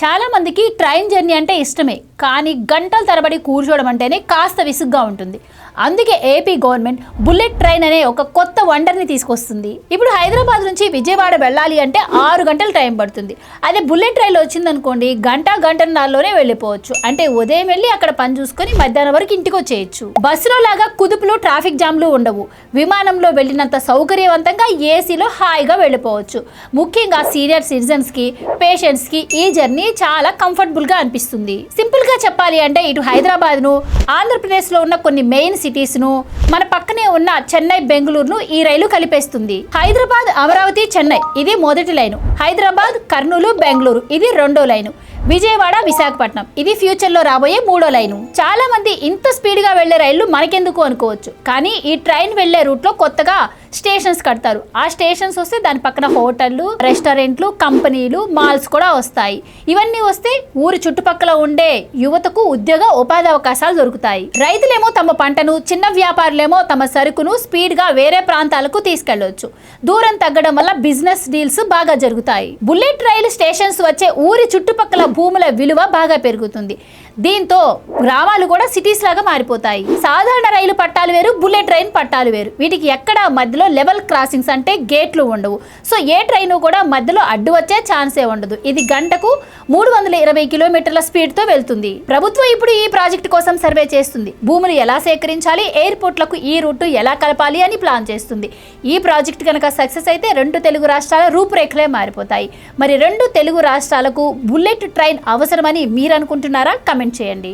చాలా మందికి train journey అంటే ఇష్టమే, కానీ గంటల తరబడి కూర్చోవడం అంటేనే కాస్త విసుగ్గా ఉంటుంది. అందుకే ఏపీ గవర్నమెంట్ బుల్లెట్ ట్రైన్ అనే ఒక కొత్త వండర్ని తీసుకొస్తుంది. ఇప్పుడు హైదరాబాద్ నుంచి విజయవాడ వెళ్ళాలి అంటే 6 గంటలు టైం పడుతుంది. అదే బుల్లెట్ ట్రైన్లో వచ్చిందనుకోండి గంటన్నరలోనే వెళ్ళిపోవచ్చు. అంటే ఉదయం వెళ్ళి అక్కడ పని చూసుకొని మధ్యాహ్నం వరకు ఇంటికి వచ్చేయచ్చు. బస్సులో లాగా కుదుపులు ట్రాఫిక్ జామ్లు ఉండవు. విమానంలో వెళ్ళినంత సౌకర్యవంతంగా ఏసీలో హాయిగా వెళ్ళిపోవచ్చు. ముఖ్యంగా సీనియర్ సిటిజన్స్కి, పేషెంట్స్కి ఈ జర్నీ చాలా కంఫర్టబుల్గా అనిపిస్తుంది. సింపుల్గా చెప్పాలి అంటే ఇటు హైదరాబాద్ను, ఆంధ్రప్రదేశ్లో ఉన్న కొన్ని మెయిన్ సిటీస్ను, మన పక్కనే ఉన్న చెన్నై, బెంగళూరును ఈ రైలు కలిపేస్తుంది. హైదరాబాద్, అమరావతి, చెన్నై ఇది మొదటి లైను. హైదరాబాద్, కర్నూలు, బెంగళూరు ఇది రెండో లైను. విజయవాడ, విశాఖపట్నం ఇది ఫ్యూచర్లో రాబోయే 3వ లైను. చాలా మంది ఇంత స్పీడ్గా వెళ్లే రైళ్లు మనకెందుకు అనుకోవచ్చు, కానీ ఈ ట్రైన్ వెళ్లే రూట్లో కొత్తగా స్టేషన్స్ కడతారు. ఆ స్టేషన్స్ వస్తే దాని పక్కన హోటళ్లు, రెస్టారెంట్లు, కంపెనీలు, మాల్స్ కూడా వస్తాయి. ఇవన్నీ వస్తే ఊరి చుట్టుపక్కల ఉండే యువతకు ఉద్యోగ ఉపాధి అవకాశాలు దొరుకుతాయి. రైతులేమో తమ పంటను, చిన్న వ్యాపారులేమో తమ సరుకును స్పీడ్ గా వేరే ప్రాంతాలకు తీసుకెళ్లొచ్చు. దూరం తగ్గడం వల్ల బిజినెస్ డీల్స్ బాగా జరుగుతాయి. బుల్లెట్ రైలు స్టేషన్స్ వచ్చే ఊరి చుట్టుపక్కల భూముల విలువ బాగా పెరుగుతుంది. దీంతో గ్రామాలు కూడా సిటీస్ లాగా మారిపోతాయి. సాధారణ రైలు పట్టాలు వేరు, బుల్లెట్ ట్రైన్ పట్టాలు వేరు. వీటికి ఎక్కడ మధ్యలో లెవెల్ క్రాసింగ్స్ అంటే గేట్లు ఉండవు. సో ఏ ట్రైన్ కూడా మధ్యలో అడ్డు వచ్చే ఛాన్సే ఉండదు. ఇది గంటకు 320 కిలోమీటర్ల స్పీడ్ తో వెళ్తుంది. ప్రభుత్వం ఇప్పుడు ఈ ప్రాజెక్టు కోసం సర్వే చేస్తుంది. భూములు ఎలా సేకరించాలి, ఎయిర్పోర్ట్లకు ఈ రూట్ ఎలా కలపాలి అని ప్లాన్ చేస్తుంది. ఈ ప్రాజెక్ట్ కనుక సక్సెస్ అయితే 2 తెలుగు రాష్ట్రాల రూపురేఖలే మారిపోతాయి. మరి 2 తెలుగు రాష్ట్రాలకు బుల్లెట్ ట్రైన్ అవసరమని మీరు అనుకుంటున్నారా? కమెంట్ చేయండి.